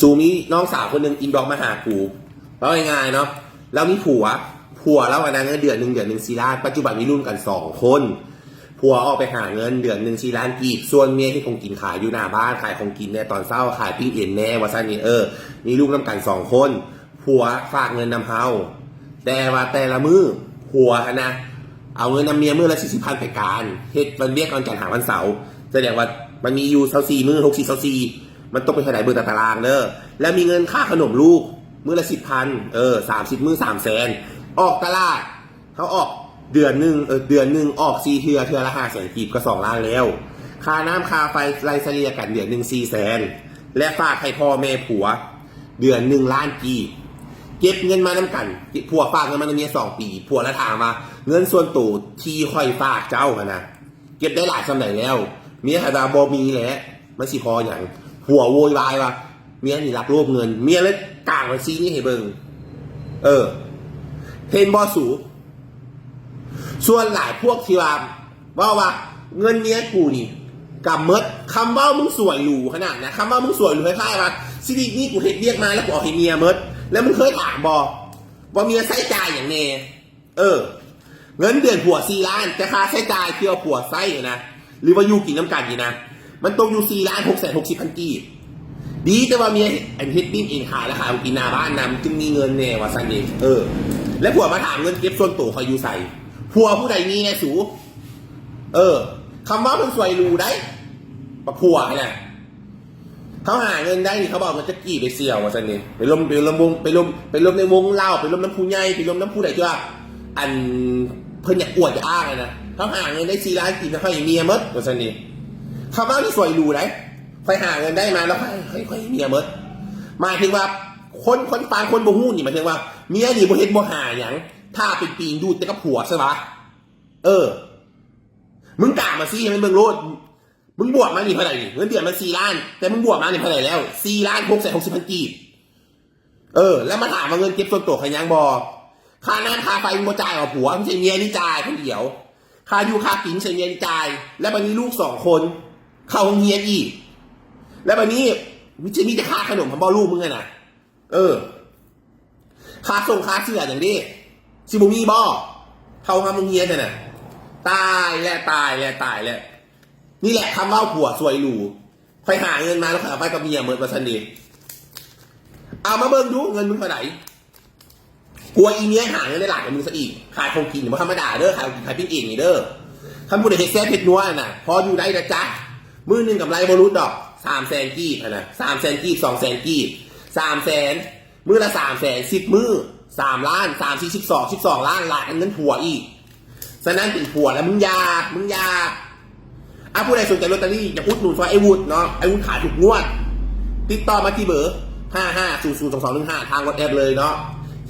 สูมีน้องสาวคนหนึ่งอินบ็อกมาหากูแล้วง่ายๆเนาะแล้วมีผัวแล้ววันนั้นเดือนหนึ่ง4 ล้านปัจจุบันมีรุ่นกัน2 คนผัวออกไปหาเงินเดือนหนึ่ง4 ล้านกีบส่วนเมียที่คงกินขายอยู่หน้าบ้านขายของกินเนี่ยตอนเช้าขายปิ้งเอ็นแน่ว่าซั่นนี่มีลูกน้ำกัน2 คนผัวฝากเงินนำเฮาแต่ว่าแต่ละมือผัวนะเอาเงินนำเมียมือละ40,000ไปการเฮ็ดวันเรียกวันจันทร์หาวันเสาร์แสดงว่ามันมีอยู่24 มื้อ64มันตกไปเท่าไหร่เบอร์ตารางเด้อแล้วมีเงินค่าขนมลูกมื้อละ10,00030 มื้อ300,000ออกตลาดเขาออกเดือนหนึ่งออก4 เทื่อละ500,000กีบก็2 ล้านแล้วค่าน้ำค่าไฟไล่เฉลี่ยกันเดือนหนึ่ง400,000และฝากให้พ่อแม่ผัวเดือน1 ล้านกีบเก็บเงินมาน้ำกันผัวฝากเงินมาในเมีย2 ปีผัวแล้วถามว่าเงินส่วนตัวที่ค่อยฝากเจ้านะเก็บได้หลายสำไหนแล้วเมียหาดาบมีแหละมันสิพออย่างผัวโวยวายว่าเมียนี่รักโลภเงินเมียเลยกลางมันซีนี่ให้เบิ่งเทนบอสูส่วนหลายพวกที่ว่าเงินเมียกูนี่กำเมิดคำว่ามึงสวยหรูขนาดนะคำว่ามึงสวยหรูคล้ายๆว่าซีนี่กูเฮ็ดเรียกมาแล้วกูเอาให้เมียเมิดแล้วมึงเคยถามว่าเมียใช้จ่ายอย่างแน่เงินเดือนผัว4 ล้านแต่ค่าใช้จ่ายเกี่ยวผัวไส้นะหรือว่าอยู่กินน้ำกันนี่นะมันตกอยู่4,660,000 กีบดีแต่ว่าเมียเฮ็ดปิ้งเองขายแล้วขายกินหน้าบ้านนำจึงมีเงินแน่ว่าซั่นเองแล้วผัวมาถามเงินเก็บส่วนตัวคอยอยู่ใส่ผัวผู้ใดมีไงสูคำว่ามึงสวยหรูได้ปะผัวเนี่ยเขาหาเงินได้นี่เขาบอกมันจะกี่ไปเสี่ยวว่าซั่นนี่ไปล้มในวงเล่าไปล้มน้ำผู้ใหญ่ไปล้มน้ำผู้ใดที่ว่าอันเพิ่นอยากอวดจะอ้างนะเขาหาเงินได้4 ล้านกีบแล้วเขาให้เมียมดว่าซั่นนี่คำว่าที่สวยหรูได้ค่อยหาเงินได้มาแล้วค่อยเมียมดหมายถึงว่าคนฟังคนบ่ฮู้นี่หมายถึงว่าเมียนี่บ่เฮ็ดบ่หาหยังถ้าเป็นปีงดูแต่กับผัวใช่ปะมึงกล้ามาซี่ให้มันเบิ่งโลดมึงบวกมานี่เท่าไหร่นี่เงินเดือนมัน4 ล้านแต่มึงบวกมานี่เท่าไหร่แล้ว4,660,000 กีบแล้วมาถามว่าเงินเก็บส่วนตัวใครยังบ่ค่าน้ำค่าไฟมึงบ่จ่ายเอาผัวไม่ใช่เมียนี่จ่ายคนเดียวค่าอยู่ค่ากินใช่เมียนี่จ่ายแล้วบัดนี้ลูก2 คนเข้าโรงเรียนอีกแล้วบัดนี้มิจะมีแต่ค่าขนมของบ่ลูกมึงน่ะค่าส่งค่าเสื้ออย่างนี้สิบ่มีบ่เข้าโรงเรียนน่ะตายแล้วนี่แหละคำว่าผัวสวยหรูค่อยหาเงินมาแล้วค่อยเอาไปกับเมียเหมือนกับฉันดีเอามาเบิ่งดูเงินมึงเท่าไหร่กลัวอีเมียหาเงินได้หลายกว่ามึงซะอีกขายของกินมันธรรมดาเด้อขายปิ้งเองนี่เด้อคำพูดในเฮ็ดแซ่บเผ็ดนัวน่ะพออยู่ได้นะจ๊ะมื้อนึงกับไรบรุษดอก300,000 กีบนะ300,000 กีบ200,000 กีบ300,000มื้อละ300,000 10 มื้อ3 ล้าน3 4 12 ล้านหลายเงินผัวอีกฉะนั้นเป็นผัวแล้วมึงอยากผู้ใดสนใจลอตเตอรี่อย่าอุดหนุนซอยไอ้วุฒเนาะไอ้วุฒขายถูกงวดติดต่อมาที่เบอร์55002215ทางWhatsAppเลยเนาะ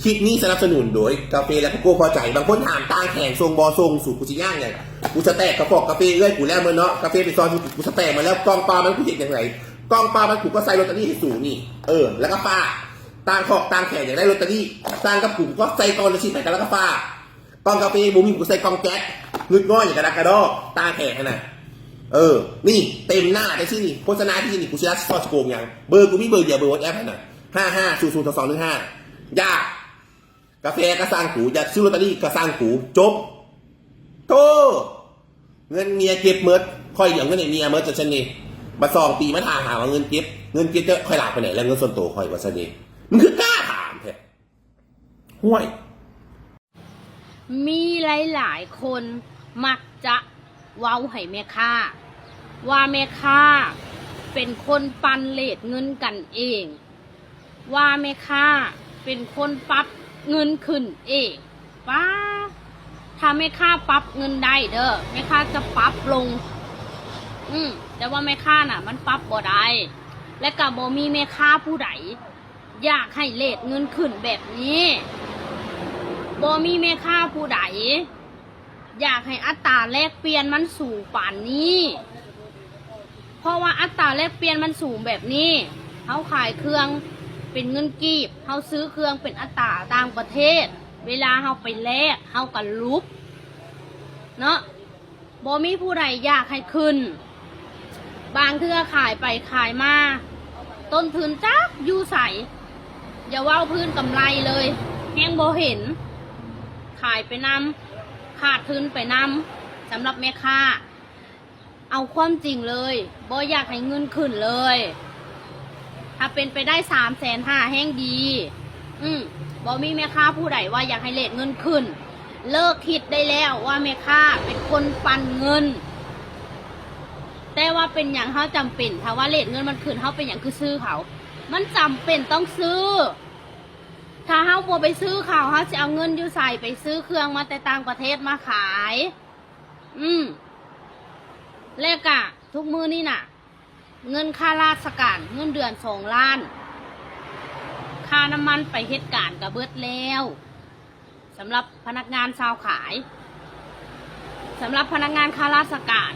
คลิปนี้สนับสนุนโดยกาแฟและโกโก้พอใจบางคนถามตาแข็งทรงบอทรงสูตรกูจะย่างไงกูจะแตกกระป๋องกาแฟเอ้ยกูแล้วเมื่อเนาะกาแฟไปซอยกูจะแตกมาแล้วกองปลามันกูเห็นอย่างไรกองปลามันกูก็ใส่ลอตเตอรี่ให้สูงนี่แล้วก็ป้าตางขอกตางแข็งอย่างได้ลอตเตอรี่ตางกระปุกก็ใส่กองละชิ้นไหนกันแล้วก็ป้ากองกาแฟบุ้มกูใส่กองแก๊สงึดง่อยอย่างกระดากระดอตาแข็งนะนี่เต็มหน้าได้ชื่อนี่โฆษณาที่นี่กูเชื่อซอสโกงยังเบอร์กูมีเบอร์เดียวเบอร์WhatsApp น่ะ55002215ยากกาแฟก็สร้างกูอยากซื้อลอตเตอรี่ก็สร้างกูจบโตเงินเมียเก็บเมิดค่อยอย่างเงินเมียเมิดจะชนีมา2 ปีมาถามหาว่าเงินเก็บจะค่อยหลักไปไหนแล้วเงินส่วนตัวค่อยว่าชนีมึงคือกล้าถามแท้ห่วยมีหลายคนมักจะเว้าให้แม่ค้าว่าแม่ค้าเป็นคนปันเลทเงินกันเองว่าแม่ค้าเป็นคนปรับเงินขึ้นเองป้าถ้าแม่ค้าปรับเงินได้เด้อแม่ค้าจะปรับลงแต่ว่าแม่ค้าน่ะมันปรับบ่ได้และก็บ่มีแม่ค้าผู้ใดอยากให้เลทเงินขึ้นแบบนี้บ่มีแม่ค้าผู้ใดอยากให้อัตราแลกเปลี่ยนมันสูงป่านนี้เพราะว่าอัตราแลกเปลี่ยนมันสูงแบบนี้เขาขายเครื่องเป็นเงินกีบเขาซื้อเครื่องเป็นอัตราต่างประเทศเวลาเขาไปแลกเขาก็ลุกเนาะบ่มีผู้ใดอยากให้ขึ้นบางเทื่อขายไปขายมา ต้นทุนจักอยู่ใสอย่าว่าพื้นกำไรเลยแห้งบ่เห็นขายไปนำขาดทุนไปนำสำหรับแม่ค้าเอาความจริงเลยบ่อยากให้เงินขึ้นเลยถ้าเป็นไปได้350,000แห้งดีบ่มีแม่ค้าผู้ใดว่าอยากให้เลทเงินขึ้นเลิกคิดได้แล้วว่าแม่ค้าเป็นคนปันเงินแต่ว่าเป็นอย่างเขาจำเป็นถ้าว่าเลทเงินมันขึ้นเขาเป็นอย่างคือซื้อเขามันจำเป็นต้องซื้อถ้าเขาบ่ไปซื้อเขาเขาจะเอาเงินอยู่ใส่ไปซื้อเครื่องมาแต่ต่างประเทศมาขายแล้วก็ทุกมือนี่น่ะเงินค่าราชการเงินเดือน2 ล้านค่าน้ำมันไปเหตุการณ์กับเบิดแล้วสำหรับพนักงานชาวขายสำหรับพนักงานข้าราชการ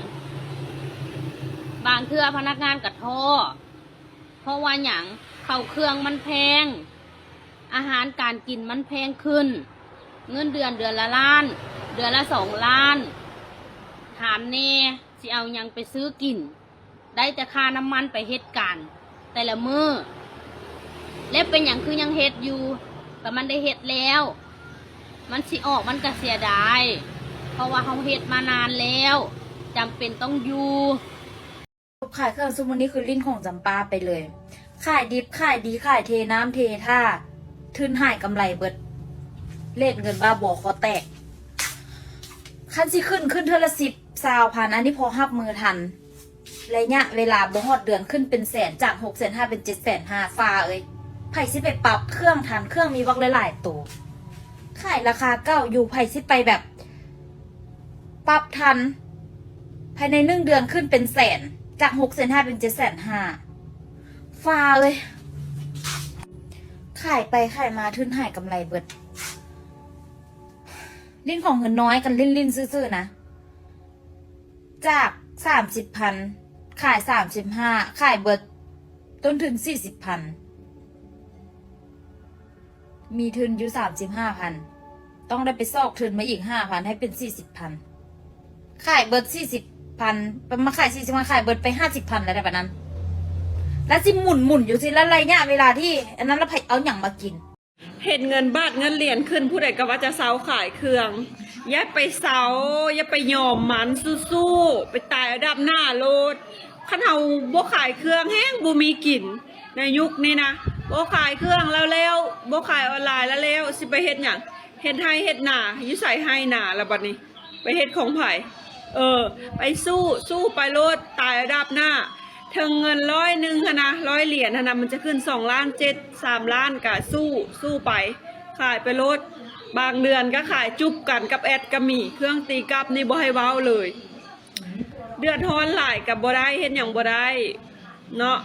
บางเทื่อพนักงานกับท้อเพราะว่าอย่างเข้าเครื่องมันแพงอาหารการกินมันแพงขึ้นเงินเดือนละล้านเดือนละ2 ล้านถามแน่สิเอายังไปซื้อกินได้แต่ค่าน้ำมันไปเหตุการณ์แต่ละมือและเป็นอย่างคือยังเฮ็ดอยู่แต่มันได้เฮ็ดแล้วมันสิออกมันก็เสียดายเพราะว่าเขาเฮ็ดมานานแล้วจำเป็นต้องอยู่ขายเครื่องซุมวันนี้คือลิ้นของจำปาไปเลยขายดิบขายดีขายเทน้ำเทท่าทุนหายกำไรเบิดเล่นเงินบ้าบอคอแตกคันสิขึ้นเทอละ10-20,000อันนี้พอหับมือทันระยะเวลาบ่ฮอดเดือนขึ้นเป็นแสนจาก650,000เป็น750,000ฟ้าเอ้ยไผสิไปปรับเครื่องทันเครื่องมีวักหลายๆตัวขายราคาเก้าอยู่ไผสิไปแบบปรับทันภายใน1 เดือนขึ้นเป็นแสนจาก650,000เป็น750,000ฟ้าเลยขายไปขายมาทุนหายกำไรเบิดลิ้นของเงินน้อยกันลิ้นซื่อๆนะจาก30,000ขาย35ขายเบิดต้นทุน40,000มีทุนอยู่ 35,000ต้องได้ไปซอกทุนมาอีก 5,000ให้เป็น 40,000ขายเบิด 40,000มาขาย40,000ขายเบิดไป 50,000แล้วได้แบบนั้นแล้วสิหมุนอยู่สิแล้วระยะเวลาที่อันนั้นเราเอาอย่างมากินเห็นเงินบาทเงินเหรียญขึ้นผู้ใดก็ว่าจะเซาขายเครื่องอย่าไปเซาอย่าไปยอมมันสู้ๆไปตายอันดับหน้าโลดคันเฮาบ่ขายเครื่องแห้งบ่มีกินในยุคนี้นะบ่ขายเครื่องแล้วบ่ขายออนไลน์แล้วสิไปเฮ็ดหยังเฮ็ดให้เฮ็ดหน้าอยู่ใส่ให้หน้าแล้วบัดนี้ไปเฮ็ดของไผไปสู้ไปโลดตายอันดับหน้าถึงเงิน100นะ100 เหรียญนะมันจะขึ้น2 ล้าน7 3 ล้านก็สู้ไปขายไปโลดบางเดือนก็ขายจุบกันกับแอดก็มีเครื่องตีกลับนี่บ่ให้เว้าเลยเดือดร้อนหลายกับบ่ได้เฮ็ดหยังบ่ได้เนาะ